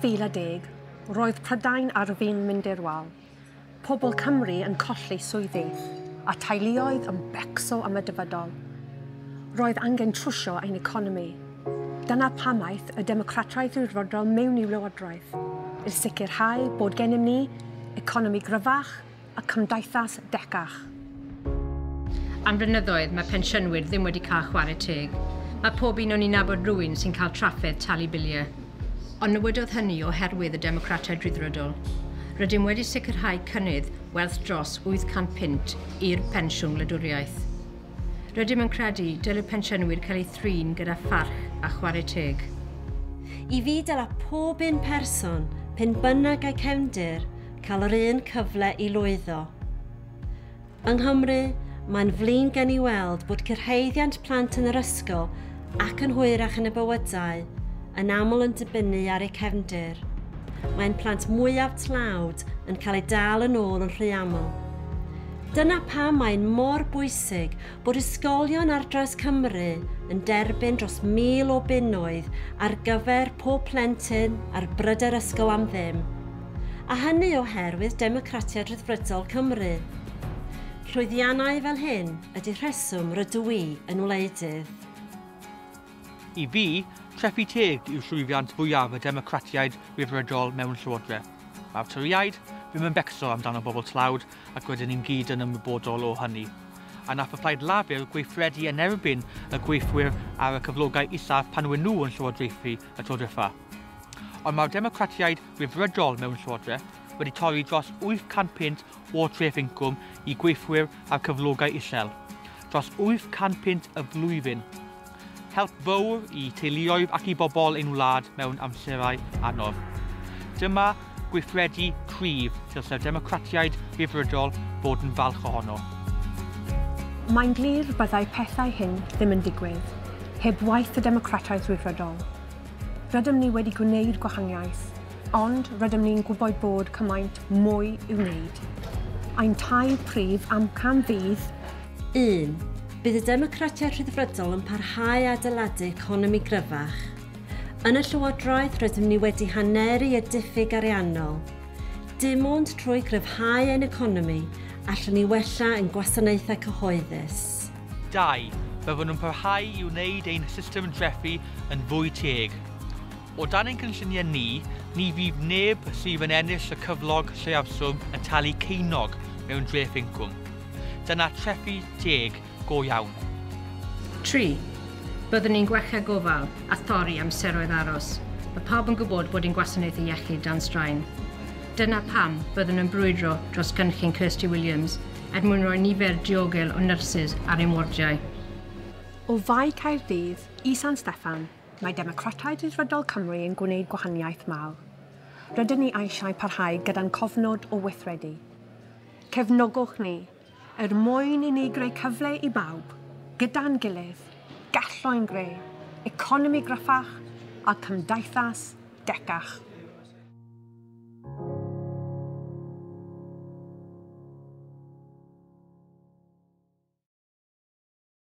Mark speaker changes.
Speaker 1: 2010, roedd Prydain ar fin mynd i'r wal. Pobl Cymru yn colli swyddi, a teuluoedd yn becso am y dyfodol. Roedd angen trwsio ein economi. Dyna pamaeth y Democratiaid Rhyddfrydol mewn i lywodraeth, i sicrhau bod gennym ni economi gryfach a cymdeithas decach.
Speaker 2: Am flynyddoedd mae pensiynwyr ddim wedi cael chwarae teg. Mae pob un o'n i'n nabod rhywun sy'n cael trafferth talu biliau. Ond newydodd hynny oherwydd y Democratiaid Rhyddfrydol. Rydym wedi sicrhau cynnydd werth dros 800 pint i'r pensiwn wladwriaeth. Rydym yn credu dylai pensiynwyr cael ei thrin gyda pharch a chwarae teg.
Speaker 3: I fi dylai pob un person, pen bynnag ei cefndir, cael yr un cyfle i lwyddo. Yng Nghymru, mae'n flin gen i weld bod cyrhaeddiant plant yn yr ysgol ac yn hwyrach yn y bywydau yn aml yn dibynnu ar eu cefndir. Mae'n plant mwyaf tlawd yn cael ei dal yn ôl yn rhy aml. Dyna pam mae'n mor bwysig bod ysgolion ar draws Cymru yn derbyn dros 1000 o bunnoedd ar gyfer pob plentyn ar bryder ysgol am ddim. A hynny oherwydd Democratiaid Rhyddfrydol Cymru. Llwyddiannau fel hyn ydy rheswm rydw i yn wleidydd.
Speaker 4: I fi, trefnu teg yw'r llwyddiant fwyaf y Democratiaid Rhyddfrydol mewn llywodraeth. Mae'r Darllediad ddim yn becso amdano bobl tlawd ac wedyn ni'n gyd yn ymwybodol o hynny. A nath y Plaid Lafur gweithredu yn erbyn y gweithwyr ar y cyflogau isaf pan wyn nhw yn llywodraethu y tro dwytha. Ond mae'r Democratiaid Rhyddfrydol mewn llywodraeth wedi torri dros 800 pint o treth incwm i gweithwyr ar cyflogau isel. Dros 800 pint y flwyddyn. Help fawr i teuluoedd ac i bobl ein wlad mewn amserau anodd. Dyma gweithredu cryf dylse'r Democratiaid Rhyddfrydol fod yn falch ohono.
Speaker 1: Mae'n glir byddai pethau hyn ddim yn digwydd, heb waith y Democratiaid Rhyddfrydol. Rydym ni wedi gwneud gwahaniaeth, ond rydym ni'n gwybod bod cymaint mwy i'w wneud. Ein tai prif amcam fydd
Speaker 3: 1. Bydd y Democratiaid Rhyddfrydol yn parhau adeiladu economi gryfach. Yn y llywodraeth rydym ni wedi haneru y diffyg ariannol. Dim ond trwy gryfhau ein economi allwn ni wella yn gwasanaethau cyhoeddus.
Speaker 4: 2. Byddwn nhw'n parhau i wneud ein system dreffu yn fwy teg. O dan ein cynlluniau ni fydd neb sydd yn ennill y cyflog lleiafswm yn talu ceinog mewn dreth incwm. Dyna treffu teg go iawn.
Speaker 2: 3. Byddwn ni'n gwella gofal a thorri amseroedd aros. Mae pawb yn gwybod bod ein gwasanaethu iechyd dan straen. Dyna pam byddwn yn brwydro dros gynllun Kirsty Williams mwyn rhoi nifer diogel o nyrsys ar ein wardiau.
Speaker 1: O fai Caerdydd i San Steffan, mae Democratiaid Rhyddfrydol Cymru yn gwneud gwahaniaeth mawr. Rydyn ni eisiau parhau gyda'n cofnod o weithredu. Cefnogwch ni, mwyn i ni greu cyfle i bawb, gyda'n gilydd, gallo'n greu, economi gryfach a cymdeithas decach.